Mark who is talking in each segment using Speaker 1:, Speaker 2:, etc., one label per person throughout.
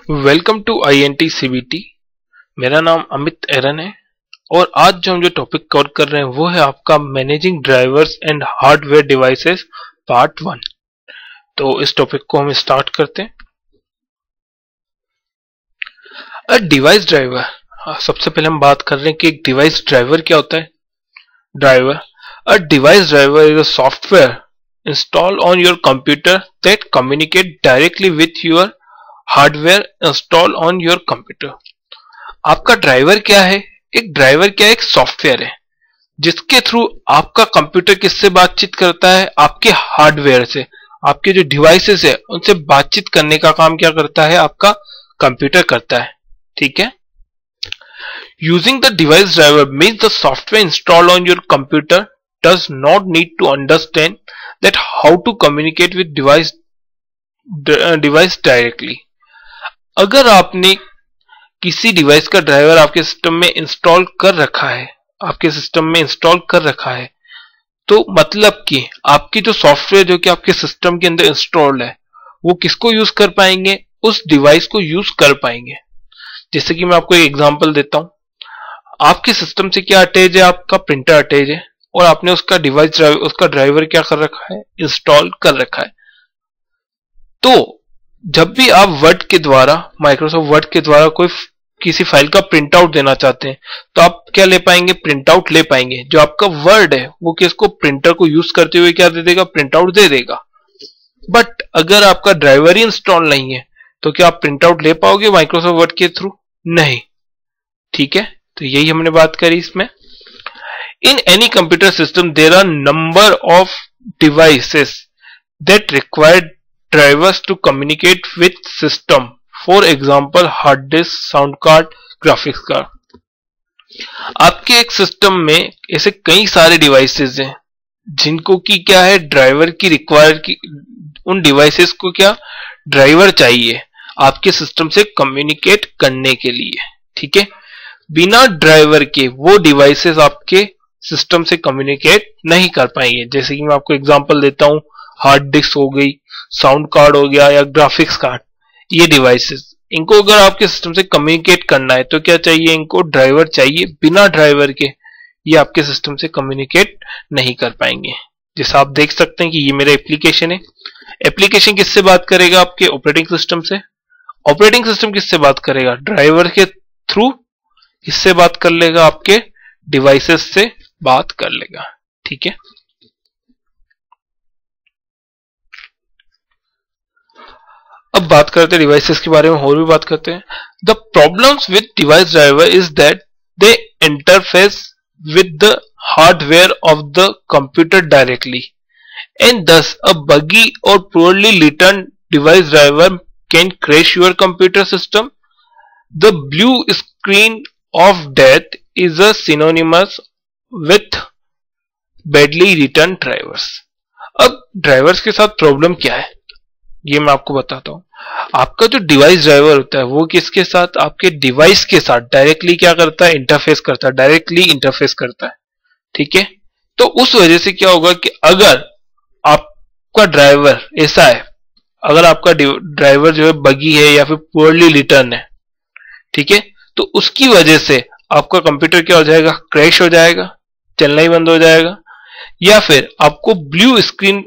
Speaker 1: Welcome to INT CBT। मेरा नाम अमित एरन है और आज जो हम टॉपिक कवर कर रहे हैं वो है आपका managing drivers and hardware devices part 1। तो इस टॉपिक को हम स्टार्ट करते हैं। अ डिवाइस ड्राइवर, सबसे पहले हम बात कर रहे हैं कि एक डिवाइस ड्राइवर क्या होता है। Driver, a device driver is a software installed on your computer that communicate directly with your hardware installed on your computer। आपका ड्राइवर क्या है? एक ड्राइवर क्या है? एक सॉफ्टवेयर है जिसके थ्रू आपका कंप्यूटर किससे बातचीत करता है? आपके हार्डवेयर से। आपके जो डिवाइसेस है उनसे बातचीत करने का काम क्या करता है? आपका कंप्यूटर करता है। ठीक है। Using the device driver means the software installed on your computer does not need to understand that how to communicate with device directly। अगर आपने किसी डिवाइस का ड्राइवर आपके सिस्टम में इंस्टॉल कर रखा है तो मतलब कि आपकी जो सॉफ्टवेयर जो कि आपके सिस्टम के अंदर इंस्टॉल्ड है वो किसको यूज कर पाएंगे? उस डिवाइस को यूज कर पाएंगे। जैसे कि मैं आपको एक एग्जांपल देता हूं। आपके सिस्टम से क्या अटैच है? आपका प्रिंटर अटैच है और आपने उसका ड्राइवर क्या कर रखा है? इंस्टॉल कर रखा है। तो जब भी आप वर्ड के द्वारा, माइक्रोसॉफ्ट वर्ड के द्वारा कोई किसी फाइल का प्रिंट आउट देना चाहते हैं तो आप क्या ले पाएंगे? प्रिंट आउट ले पाएंगे। जो आपका वर्ड है वो किसको? प्रिंटर को यूज करते हुए क्या दे देगा? प्रिंट आउट दे देगा। बट अगर आपका ड्राइवर ही इंस्टॉल नहीं है तो क्या आप प्रिंट आउट ले पाओगे माइक्रोसॉफ्ट वर्ड के थ्रू? नहीं। ठीक है, तो यही हमने बात करी इसमें। In any computer system, there are number of devices that require drivers to communicate with system. For example, hard disk, sound card, graphics card. आपके एक सिस्टम में ऐसे कई सारे डिवाइसेस हैं जिनको की क्या है? ड्राइवर की उन डिवाइसेस को क्या ड्राइवर चाहिए आपके सिस्टम से कम्युनिकेट करने के लिए। ठीक है। बिना ड्राइवर के वो डिवाइसेस आपके सिस्टम से कम्युनिकेट नहीं कर पाएंगे। जैसे कि मैं आपको एग्जांपल देता हूं, हार्ड डिस्क हो गई, साउंड कार्ड हो गया या ग्राफिक्स कार्ड, ये डिवाइसेस, इनको अगर आपके सिस्टम से कम्युनिकेट करना है तो क्या चाहिए? इनको ड्राइवर चाहिए। बिना ड्राइवर के ये आपके सिस्टम से कम्युनिकेट नहीं कर पाएंगे। जैसा आप देख सकते हैं कि ये मेरा एप्लीकेशन है। एप्लीकेशन किससे बात करेगा? आपके ऑपरेटिंग सिस्टम से। ऑपरेटिंग सिस्टम किससे बात करेगा? ड्राइवर के थ्रू किससे बात कर लेगा? आपके डिवाइसेस से बात कर लेगा। ठीक है। अब बात करते हैं डिवाइसेस के बारे में, और भी बात करते हैं। The problems with device driver is that they interface with the hardware of the computer directly and thus a buggy or poorly written device driver can crash your computer system. The blue screen of death is a synonymous with badly written drivers. अब drivers के साथ problem क्या है ये मैं आपको बताता हूं। आपका जो डिवाइस ड्राइवर होता है वो किसके साथ? आपके डिवाइस के साथ डायरेक्टली क्या करता है? इंटरफेस करता है, डायरेक्टली इंटरफेस करता है। ठीक है। तो उस वजह से क्या होगा कि अगर आपका ड्राइवर ऐसा है, अगर आपका ड्राइवर जो है बगी है या फिर पुअरली रिटर्न है, ठीक है, तो उसकी वजह से आपका कंप्यूटर क्या हो जाएगा? क्रैश हो जाएगा, चलना ही बंद हो जाएगा, या फिर आपको ब्लू स्क्रीन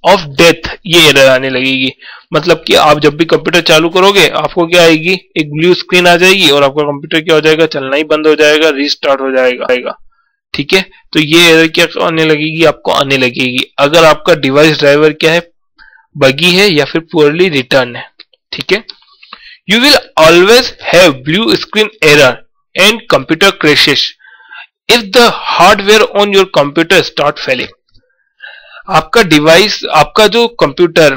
Speaker 1: ऑफ डेथ ये एरर आने लगेगी। मतलब कि आप जब भी कंप्यूटर चालू करोगे आपको क्या आएगी? एक ब्लू स्क्रीन आ जाएगी और आपका कंप्यूटर क्या हो जाएगा? चलना ही बंद हो जाएगा, रीस्टार्ट हो जाएगा। ठीक है। तो ये एरर क्या आने लगेगी? आपको आने लगेगी अगर आपका डिवाइस ड्राइवर क्या है? बगी है या फिर पुअरली रिटर्न है। ठीक है। You will always have blue screen error and computer crashes if the hardware on your computer start failing। आपका डिवाइस, आपका जो कंप्यूटर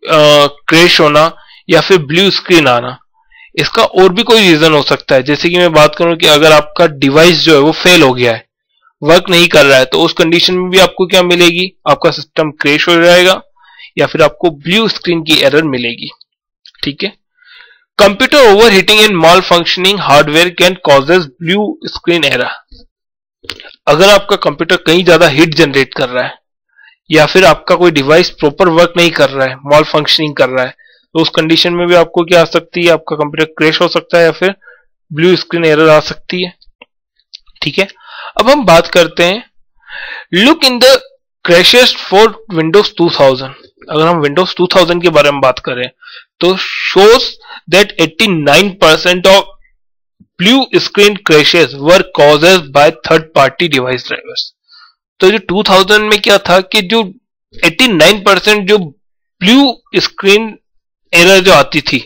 Speaker 1: क्रैश होना या फिर ब्लू स्क्रीन आना, इसका और भी कोई रीजन हो सकता है। जैसे कि मैं बात करूं कि अगर आपका डिवाइस जो है वो फेल हो गया है, वर्क नहीं कर रहा है, तो उस कंडीशन में भी आपको क्या मिलेगी? आपका सिस्टम क्रैश हो जाएगा या फिर आपको ब्लू स्क्रीन की एरर मिलेगी। ठीक है। Computer overheating and malfunctioning hardware can causes blue screen error। अगर आपका कंप्यूटर कहीं ज्यादा हीट जनरेट कर रहा है या फिर आपका कोई डिवाइस प्रॉपर वर्क नहीं कर रहा है, माल फंक्शनिंग कर रहा है, तो उस कंडीशन में भी आपको क्या आ सकती है, आपका कंप्यूटर क्रैश हो सकता है या फिर ब्लू स्क्रीन एरर आ सकती है। ठीक है, अब हम बात करते हैं look in the crashes for Windows 2000। अगर हम विंडोज 2000 के बारे में बात करें तो shows that 89% of blue screen crashes were caused by third party device drivers. तो जो 2000 में क्या था कि जो 89% जो ब्लू स्क्रीन एरर जो आती थी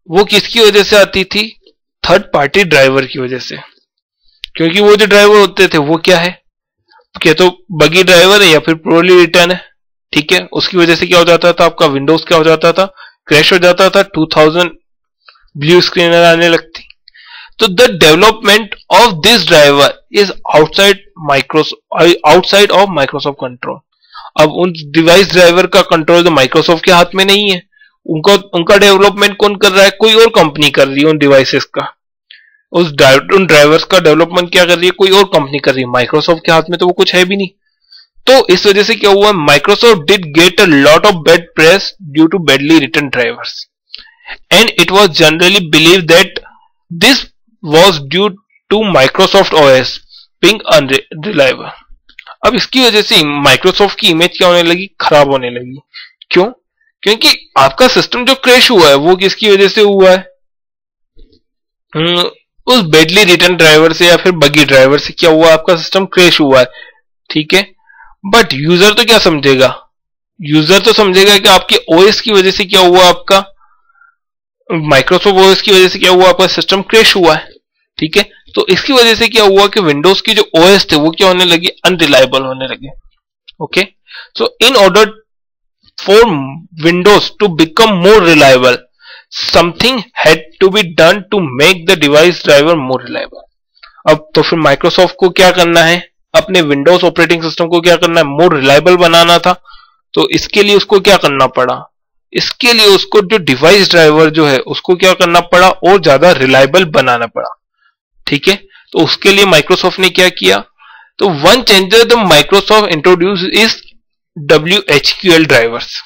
Speaker 1: वो किसकी वजह से आती थी, थर्ड पार्टी ड्राइवर की वजह से। क्योंकि वो जो ड्राइवर होते थे वो क्या है, क्या तो बगी ड्राइवर है या फिर पोरली रिटर्न है। ठीक है, उसकी वजह से क्या हो जाता था, आपका विंडोज क्या हो जाता था, क्रैश हो जाता था, 2000 ब्लू स्क्रीन एरर आने लगती। तो the development of this driver is outside of Microsoft control. अब उन डिवाइस ड्राइवर का कंट्रोल तो माइक्रोसॉफ्ट के हाथ में नहीं है, उनका डेवलपमेंट कौन कर रहा है, कोई और कंपनी कर रही है उन डिवाइसेस का। उन ड्राइवर्स का डेवलपमेंट क्या कर रही है, कोई और कंपनी कर रही है, माइक्रोसॉफ्ट के हाथ में तो वो कुछ है भी नहीं। तो इस वजह से क्या हुआ, Microsoft did get a lot of bad press due to badly written drivers and it was generally believe that this was due to Microsoft OS being unreliable. अब इसकी वजह से माइक्रोसॉफ्ट की इमेज क्या होने लगी, खराब होने लगी। क्यों, क्योंकि आपका सिस्टम जो क्रैश हुआ है वो किसकी वजह से हुआ है, उस बैडली रिटर्न ड्राइवर से या फिर बगी ड्राइवर से क्या हुआ, आपका सिस्टम क्रैश हुआ है। ठीक है, बट यूजर तो क्या समझेगा, यूजर तो समझेगा कि आपके ओएस की वजह से क्या हुआ, आपका माइक्रोसॉफ्ट ओएस की वजह से क्या हुआ, आपका सिस्टम क्रैश हुआ है। ठीक है, तो इसकी वजह से क्या हुआ कि विंडोज की जो ओएस थे वो क्या होने लगे, अनरिलायबल होने लगे। Okay, so in order for Windows to become more reliable something had to be done to make the device driver more reliable। अब तो फिर माइक्रोसॉफ्ट को क्या करना है, अपने विंडोज ऑपरेटिंग सिस्टम को क्या करना है, मोर रिलायबल बनाना था। तो इसके लिए उसको क्या करना पड़ा, इसके लिए उसको जो डिवाइस ड्राइवर जो है उसको क्या करना पड़ा, और ज्यादा रिलायबल बनाना पड़ा। ठीक है, तो उसके लिए माइक्रोसॉफ्ट ने क्या किया, तो one changer the Microsoft introduce is WHQL drivers.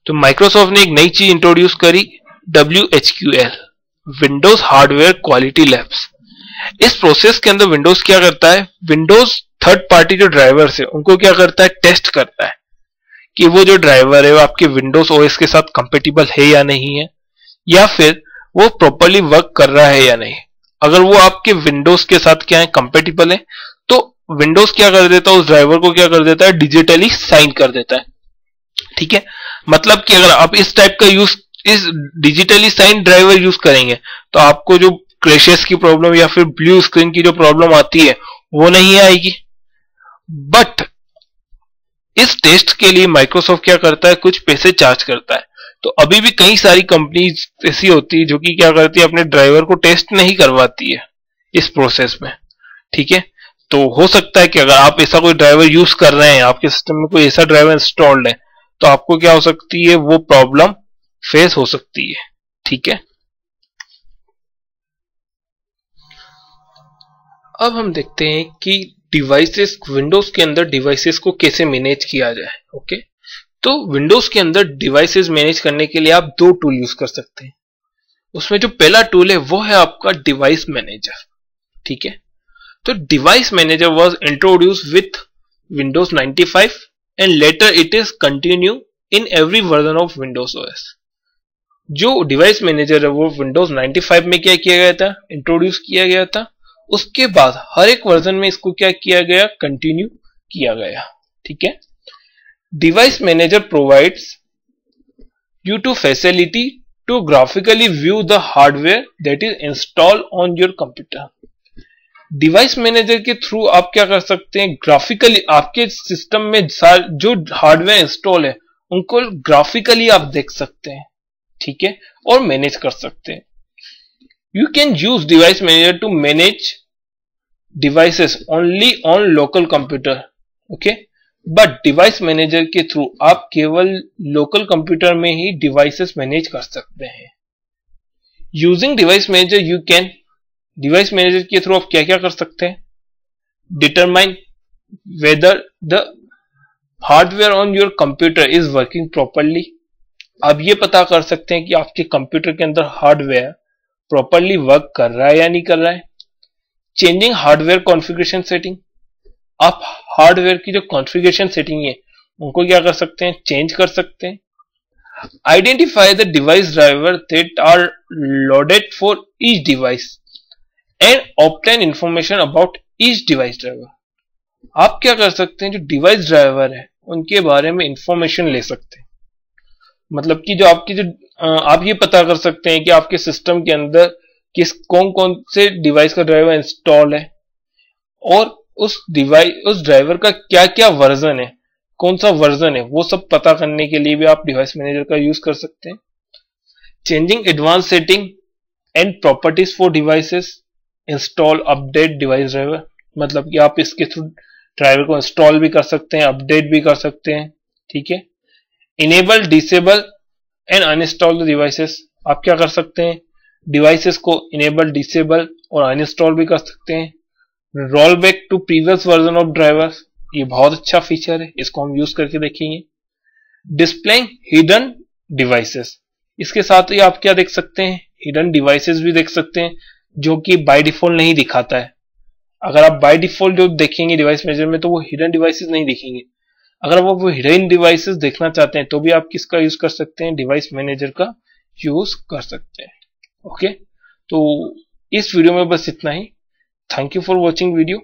Speaker 1: तो माइक्रोसॉफ्ट ने एक नई चीज इंट्रोड्यूस करी, WHQL, Windows hardware quality labs. इस प्रोसेस के अंदर विंडोज क्या करता है, विंडोज थर्ड पार्टी जो ड्राइवर्स है उनको क्या करता है, टेस्ट करता है कि वो जो ड्राइवर है वो आपके विंडोज ओएस के साथ कंपेटिबल है या नहीं है, या फिर वो प्रॉपरली वर्क कर रहा है या नहीं। अगर वो आपके विंडोज के साथ क्या है, कंपेटिबल है, तो विंडोज क्या कर देता है, उस ड्राइवर को क्या कर देता है, डिजिटली साइन कर देता है। ठीक है, मतलब कि अगर आप इस टाइप का यूज, इस डिजिटली साइन ड्राइवर यूज करेंगे तो आपको जो क्रैशेस की प्रॉब्लम या फिर ब्लू स्क्रीन की जो प्रॉब्लम आती है वो नहीं आएगी। बट इस टेस्ट के लिए माइक्रोसॉफ्ट क्या करता है, कुछ पैसे चार्ज करता है। तो अभी भी कई सारी कंपनीज ऐसी होती है जो कि क्या करती है, अपने ड्राइवर को टेस्ट नहीं करवाती है इस प्रोसेस में। ठीक है, तो हो सकता है कि अगर आप ऐसा कोई ड्राइवर यूज कर रहे हैं, आपके सिस्टम में कोई ऐसा ड्राइवर इंस्टॉल्ड है, तो आपको क्या हो सकती है, वो प्रॉब्लम फेस हो सकती है। ठीक है, अब हम देखते हैं कि डिवाइसेस, विंडोज के अंदर डिवाइसेस को कैसे मैनेज किया जाए। ओके, तो विंडोज के अंदर डिवाइसेस मैनेज करने के लिए आप दो टूल यूज कर सकते हैं। उसमें जो पहला टूल है वो है आपका डिवाइस मैनेजर। ठीक है, तो device manager was introduce with Windows 95 and later it is continue in every version of Windows OS. जो डिवाइस मैनेजर है वो विंडोज 95 में क्या किया गया था, इंट्रोड्यूस किया गया था। उसके बाद हर एक वर्जन में इसको क्या किया गया, कंटिन्यू किया गया। ठीक है, device manager provides you to facility to graphically view the hardware that is installed on your computer. Device manager के थ्रू आप क्या कर सकते हैं, ग्राफिकली आपके सिस्टम में जो हार्डवेयर इंस्टॉल है उनको ग्राफिकली आप देख सकते हैं। ठीक है, और मैनेज कर सकते हैं। You can use device manager to manage devices only on local computer. Okay, but device manager के थ्रू आप केवल लोकल कंप्यूटर में ही डिवाइसेस मैनेज कर सकते हैं। Using device manager you can, device manager के थ्रू आप क्या क्या कर सकते हैं, determine whether the hardware on your computer is working properly. आप ये पता कर सकते हैं कि आपके कंप्यूटर के अंदर हार्डवेयर प्रॉपरली वर्क कर रहा है या नहीं कर रहा है। चेंजिंग हार्डवेयर कॉन्फ़िगरेशन सेटिंग, आप हार्डवेयर की जो कॉन्फ़िगरेशन सेटिंग है उनको क्या कर सकते हैं, चेंज कर सकते हैं। Identify the device driver that are loaded for each device and obtain information about each device driver. आप क्या कर सकते हैं, जो डिवाइस ड्राइवर है उनके बारे में इंफॉर्मेशन ले सकते हैं। मतलब कि जो आपकी जो आप ये पता कर सकते हैं कि आपके सिस्टम के अंदर कौन कौन से डिवाइस का ड्राइवर इंस्टॉल है और उस ड्राइवर का क्या क्या वर्जन है, कौन सा वर्जन है, वो सब पता करने के लिए भी आप डिवाइस मैनेजर का यूज कर सकते हैं। Changing advance setting and properties for devices, install update device driver, मतलब कि आप इसके थ्रू ड्राइवर को इंस्टॉल भी कर सकते हैं, अपडेट भी कर सकते हैं। ठीक है। Enable, disable and uninstall the devices, आप क्या कर सकते हैं, डिवाइसेस को इनेबल, डिसेबल और अनइंस्टॉल भी कर सकते हैं। Roll back to previous version of drivers, ये बहुत अच्छा फीचर है, इसको हम यूज करके देखेंगे। डिस्प्लेइंग हिडन डिवाइसेस, इसके साथ ही आप क्या देख सकते हैं, हिडन डिवाइसेस भी देख सकते हैं जो कि बाय डिफॉल्ट नहीं दिखाता है। अगर आप बाय डिफॉल्ट जो देखेंगे डिवाइस मैनेजर में तो वो हिडन डिवाइसेस नहीं दिखेंगे। अगर वो हिडन डिवाइसेस देखना चाहते हैं तो भी आप किसका यूज कर सकते हैं, डिवाइस मैनेजर का यूज कर सकते हैं। ओके, तो इस वीडियो में बस इतना ही। Thank you for watching video.